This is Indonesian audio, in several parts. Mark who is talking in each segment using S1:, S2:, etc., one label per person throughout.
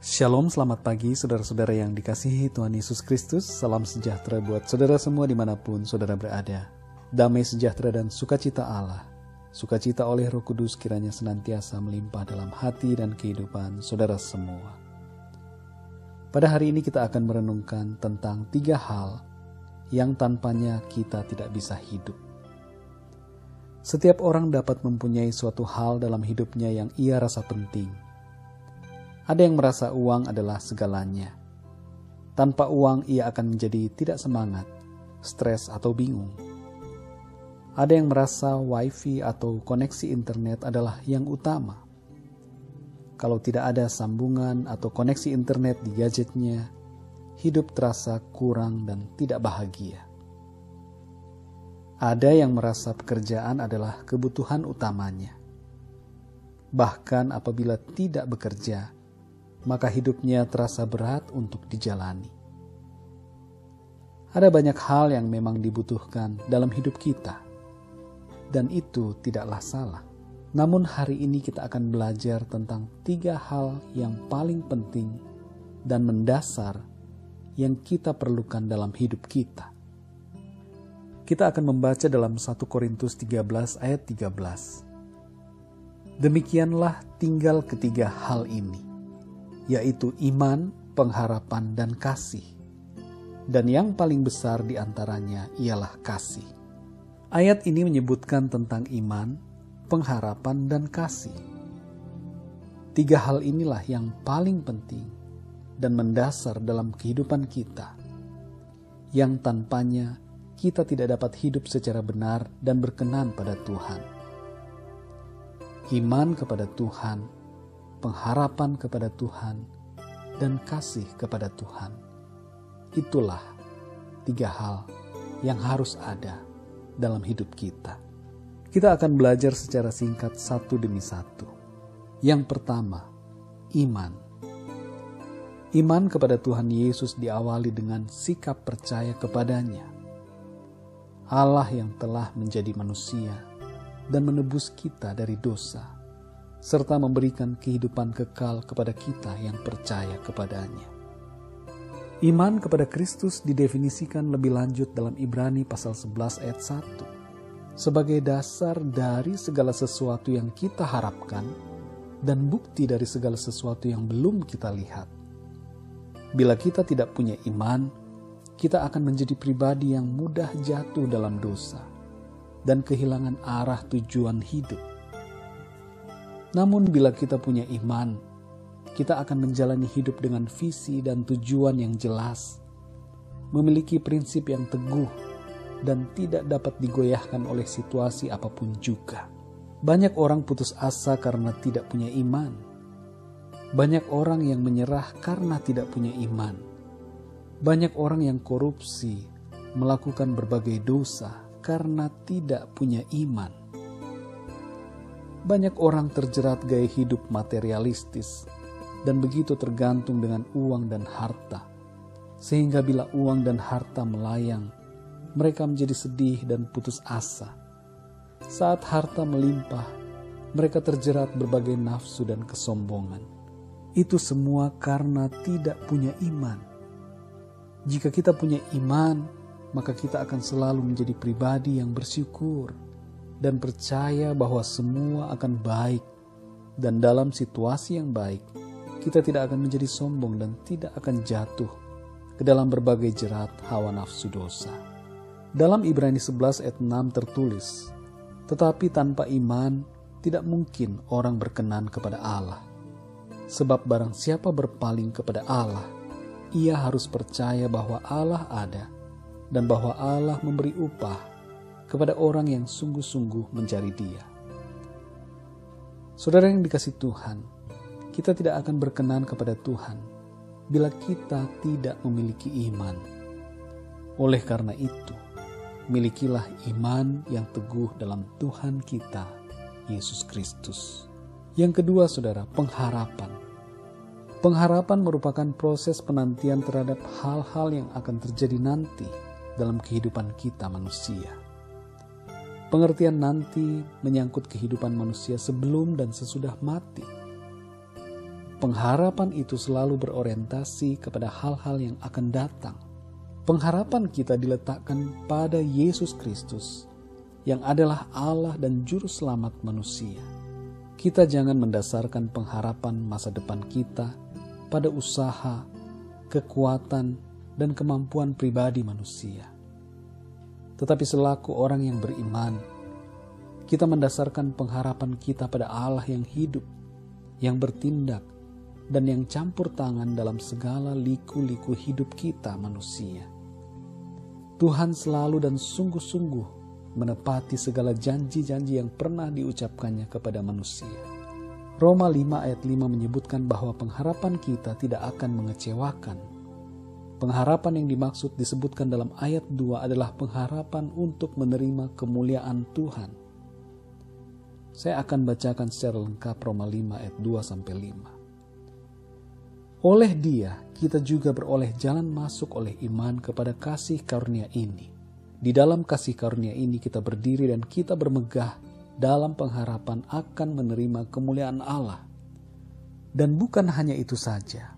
S1: Shalom, selamat pagi saudara-saudara yang dikasihi Tuhan Yesus Kristus. Salam sejahtera buat saudara semua dimanapun saudara berada. Damai sejahtera dan sukacita Allah, sukacita oleh Roh Kudus kiranya senantiasa melimpah dalam hati dan kehidupan saudara semua. Pada hari ini kita akan merenungkan tentang 3 hal yang tanpanya kita tidak bisa hidup. Setiap orang dapat mempunyai suatu hal dalam hidupnya yang ia rasa penting. Ada yang merasa uang adalah segalanya. Tanpa uang ia akan menjadi tidak semangat, stres atau bingung. Ada yang merasa wifi atau koneksi internet adalah yang utama. Kalau tidak ada sambungan atau koneksi internet di gadgetnya, hidup terasa kurang dan tidak bahagia. Ada yang merasa pekerjaan adalah kebutuhan utamanya. Bahkan apabila tidak bekerja, maka hidupnya terasa berat untuk dijalani. Ada banyak hal yang memang dibutuhkan dalam hidup kita, dan itu tidaklah salah. Namun hari ini kita akan belajar tentang 3 hal yang paling penting dan mendasar yang kita perlukan dalam hidup kita. Kita akan membaca dalam 1 Korintus 13 ayat 13. Demikianlah tinggal ketiga hal ini, yaitu iman, pengharapan, dan kasih. Dan yang paling besar di antaranya ialah kasih. Ayat ini menyebutkan tentang iman, pengharapan, dan kasih. 3 hal inilah yang paling penting dan mendasar dalam kehidupan kita, yang tanpanya kita tidak dapat hidup secara benar dan berkenan pada Tuhan. Iman kepada Tuhan, pengharapan kepada Tuhan, dan kasih kepada Tuhan. Itulah 3 hal yang harus ada dalam hidup kita. Kita akan belajar secara singkat satu demi satu. Yang pertama, iman. Iman kepada Tuhan Yesus diawali dengan sikap percaya kepadanya. Allah yang telah menjadi manusia dan menebus kita dari dosa, serta memberikan kehidupan kekal kepada kita yang percaya kepadanya. Iman kepada Kristus didefinisikan lebih lanjut dalam Ibrani pasal 11 ayat 1 sebagai dasar dari segala sesuatu yang kita harapkan dan bukti dari segala sesuatu yang belum kita lihat. Bila kita tidak punya iman, kita akan menjadi pribadi yang mudah jatuh dalam dosa dan kehilangan arah tujuan hidup. Namun bila kita punya iman, kita akan menjalani hidup dengan visi dan tujuan yang jelas, memiliki prinsip yang teguh, dan tidak dapat digoyahkan oleh situasi apapun juga. Banyak orang putus asa karena tidak punya iman. Banyak orang yang menyerah karena tidak punya iman. Banyak orang yang korupsi, melakukan berbagai dosa karena tidak punya iman. Banyak orang terjerat gaya hidup materialistis dan begitu tergantung dengan uang dan harta, sehingga bila uang dan harta melayang, mereka menjadi sedih dan putus asa. Saat harta melimpah, mereka terjerat berbagai nafsu dan kesombongan. Itu semua karena tidak punya iman. Jika kita punya iman, maka kita akan selalu menjadi pribadi yang bersyukur dan percaya bahwa semua akan baik, dan dalam situasi yang baik, kita tidak akan menjadi sombong dan tidak akan jatuh ke dalam berbagai jerat hawa nafsu dosa. Dalam Ibrani 11 ayat 6 tertulis, tetapi tanpa iman tidak mungkin orang berkenan kepada Allah. Sebab barang siapa berpaling kepada Allah, ia harus percaya bahwa Allah ada dan bahwa Allah memberi upah kepada orang yang sungguh-sungguh mencari Dia. Saudara yang dikasihi Tuhan, kita tidak akan berkenan kepada Tuhan bila kita tidak memiliki iman. Oleh karena itu, milikilah iman yang teguh dalam Tuhan kita, Yesus Kristus. Yang kedua, saudara, pengharapan. Pengharapan merupakan proses penantian terhadap hal-hal yang akan terjadi nanti dalam kehidupan kita manusia. Pengertian nanti menyangkut kehidupan manusia sebelum dan sesudah mati. pengharapan itu selalu berorientasi kepada hal-hal yang akan datang. Pengharapan kita diletakkan pada Yesus Kristus, yang adalah Allah dan Juru Selamat manusia. Kita jangan mendasarkan pengharapan masa depan kita pada usaha, kekuatan, dan kemampuan pribadi manusia. Tetapi selaku orang yang beriman, kita mendasarkan pengharapan kita pada Allah yang hidup, yang bertindak, dan yang campur tangan dalam segala liku-liku hidup kita manusia. Tuhan selalu dan sungguh-sungguh menepati segala janji-janji yang pernah diucapkannya kepada manusia. Roma 5 ayat 5 menyebutkan bahwa pengharapan kita tidak akan mengecewakan. Pengharapan yang dimaksud disebutkan dalam ayat 2 adalah pengharapan untuk menerima kemuliaan Tuhan. Saya akan bacakan secara lengkap Roma 5 ayat 2-5. Oleh Dia, kita juga beroleh jalan masuk oleh iman kepada kasih karunia ini. Di dalam kasih karunia ini kita berdiri dan kita bermegah dalam pengharapan akan menerima kemuliaan Allah. Dan bukan hanya itu saja,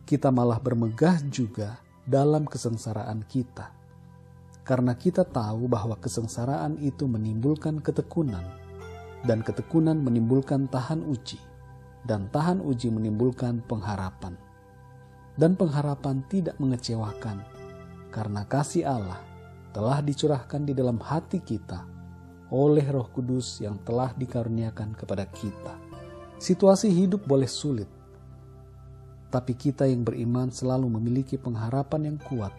S1: kita malah bermegah juga dalam kesengsaraan kita. Karena kita tahu bahwa kesengsaraan itu menimbulkan ketekunan, dan ketekunan menimbulkan tahan uji, dan tahan uji menimbulkan pengharapan. Dan pengharapan tidak mengecewakan, karena kasih Allah telah dicurahkan di dalam hati kita oleh Roh Kudus yang telah dikaruniakan kepada kita. Situasi hidup boleh sulit, tapi kita yang beriman selalu memiliki pengharapan yang kuat,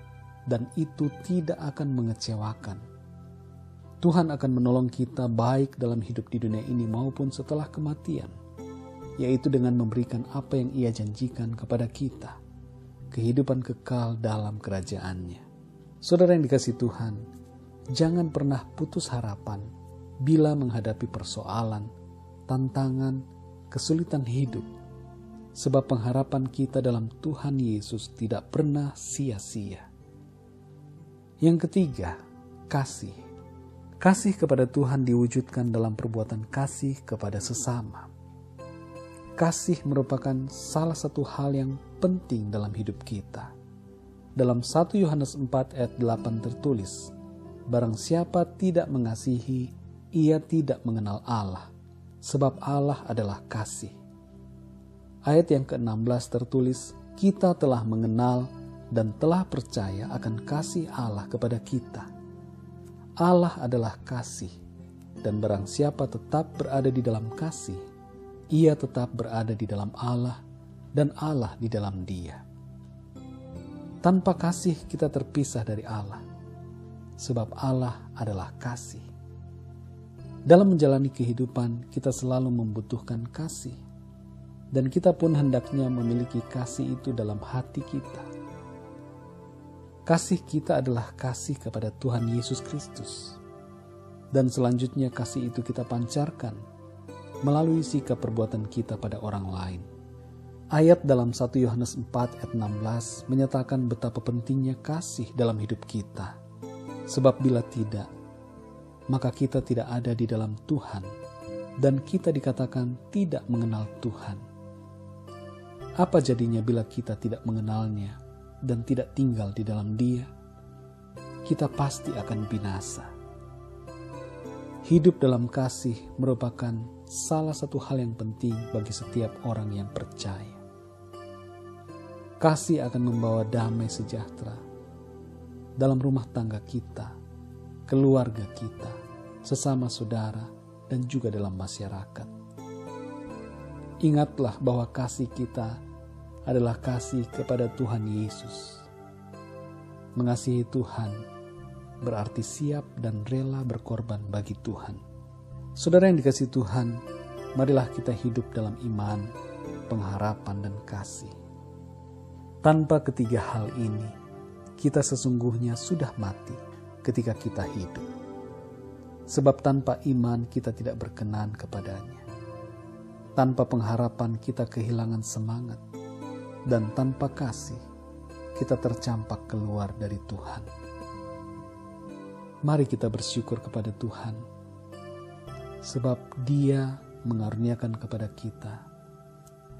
S1: dan itu tidak akan mengecewakan. Tuhan akan menolong kita baik dalam hidup di dunia ini maupun setelah kematian, yaitu dengan memberikan apa yang Ia janjikan kepada kita, kehidupan kekal dalam kerajaan-Nya. Saudara yang dikasihi Tuhan, jangan pernah putus harapan bila menghadapi persoalan, tantangan, kesulitan hidup, sebab pengharapan kita dalam Tuhan Yesus tidak pernah sia-sia. Yang ketiga, kasih. Kasih kepada Tuhan diwujudkan dalam perbuatan kasih kepada sesama. Kasih merupakan salah satu hal yang penting dalam hidup kita. Dalam 1 Yohanes 4 ayat 8 tertulis, barang siapa tidak mengasihi, ia tidak mengenal Allah, sebab Allah adalah kasih. Ayat yang ke-16 tertulis, kita telah mengenal dan telah percaya akan kasih Allah kepada kita. Allah adalah kasih, dan barang siapa tetap berada di dalam kasih, ia tetap berada di dalam Allah, dan Allah di dalam Dia. Tanpa kasih kita terpisah dari Allah, sebab Allah adalah kasih. Dalam menjalani kehidupan kita selalu membutuhkan kasih, dan kita pun hendaknya memiliki kasih itu dalam hati kita. Kasih kita adalah kasih kepada Tuhan Yesus Kristus, dan selanjutnya kasih itu kita pancarkan melalui sikap perbuatan kita pada orang lain. Ayat dalam 1 Yohanes 4 ayat 16 menyatakan betapa pentingnya kasih dalam hidup kita. Sebab bila tidak, maka kita tidak ada di dalam Tuhan, dan kita dikatakan tidak mengenal Tuhan. Apa jadinya bila kita tidak mengenalnya dan tidak tinggal di dalam Dia? Kita pasti akan binasa. Hidup dalam kasih merupakan salah satu hal yang penting bagi setiap orang yang percaya. Kasih akan membawa damai sejahtera dalam rumah tangga kita, keluarga kita, sesama saudara, dan juga dalam masyarakat. Ingatlah bahwa kasih kita adalah kasih kepada Tuhan Yesus. Mengasihi Tuhan berarti siap dan rela berkorban bagi Tuhan. Saudara yang dikasihi Tuhan, marilah kita hidup dalam iman, pengharapan, dan kasih. Tanpa ketiga hal ini, kita sesungguhnya sudah mati ketika kita hidup. Sebab tanpa iman kita tidak berkenan kepadanya. Tanpa pengharapan kita kehilangan semangat. Dan tanpa kasih kita tercampak keluar dari Tuhan. Mari kita bersyukur kepada Tuhan, sebab Dia mengaruniakan kepada kita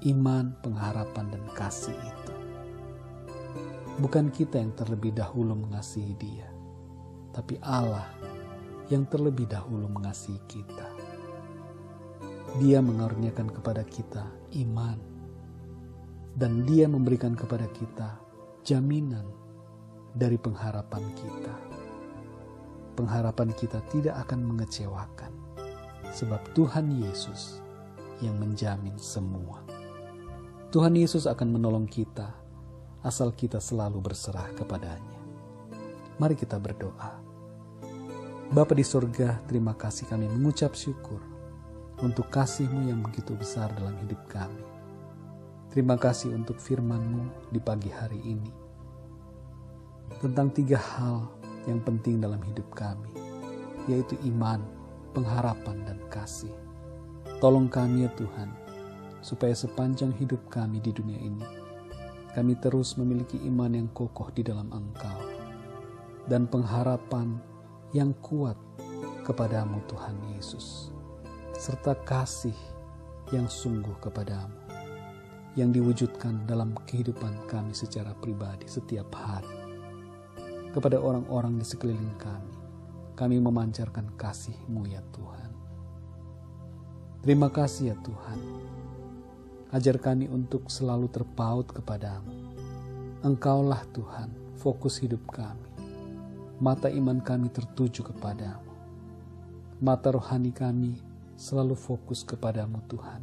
S1: iman, pengharapan, dan kasih itu. Bukan kita yang terlebih dahulu mengasihi Dia, tapi Allah yang terlebih dahulu mengasihi kita. Dia mengaruniakan kepada kita iman, dan Dia memberikan kepada kita jaminan dari pengharapan kita. Pengharapan kita tidak akan mengecewakan, sebab Tuhan Yesus yang menjamin semua. Tuhan Yesus akan menolong kita, asal kita selalu berserah kepada-Nya. Mari kita berdoa. Bapa di surga, terima kasih, kami mengucap syukur untuk kasih-Mu yang begitu besar dalam hidup kami. Terima kasih untuk firman-Mu di pagi hari ini, tentang 3 hal yang penting dalam hidup kami, yaitu iman, pengharapan, dan kasih. Tolong kami ya Tuhan, supaya sepanjang hidup kami di dunia ini, kami terus memiliki iman yang kokoh di dalam Engkau, dan pengharapan yang kuat kepada-Mu Tuhan Yesus, serta kasih yang sungguh kepada-Mu, yang diwujudkan dalam kehidupan kami secara pribadi setiap hari. Kepada orang-orang di sekeliling kami memancarkan kasih-Mu ya Tuhan. Terima kasih ya Tuhan. Ajar kami untuk selalu terpaut kepada-Mu. Engkaulah Tuhan, fokus hidup kami. Mata iman kami tertuju kepada-Mu. Mata rohani kami selalu fokus kepada-Mu Tuhan,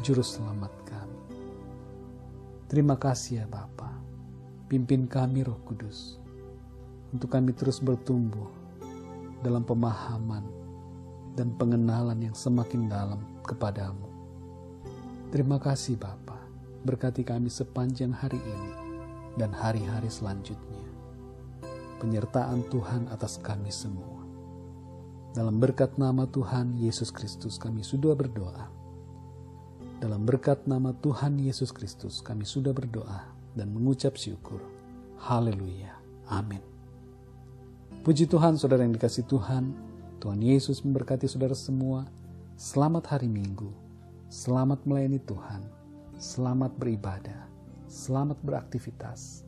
S1: Juru Selamat kami. Terima kasih ya Bapa. Pimpin kami Roh Kudus, untuk kami terus bertumbuh dalam pemahaman dan pengenalan yang semakin dalam kepada-Mu. Terima kasih Bapa, berkati kami sepanjang hari ini dan hari-hari selanjutnya. Penyertaan Tuhan atas kami semua. Dalam berkat nama Tuhan Yesus Kristus kami sudah berdoa. Dalam berkat nama Tuhan Yesus Kristus kami sudah berdoa dan mengucap syukur. Haleluya. Amin. Puji Tuhan, saudara yang dikasihi Tuhan. Tuhan Yesus memberkati saudara semua. Selamat hari Minggu. Selamat melayani Tuhan. Selamat beribadah. Selamat beraktivitas.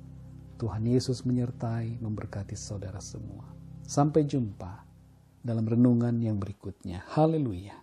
S1: Tuhan Yesus menyertai, memberkati saudara semua. Sampai jumpa dalam renungan yang berikutnya. Haleluya.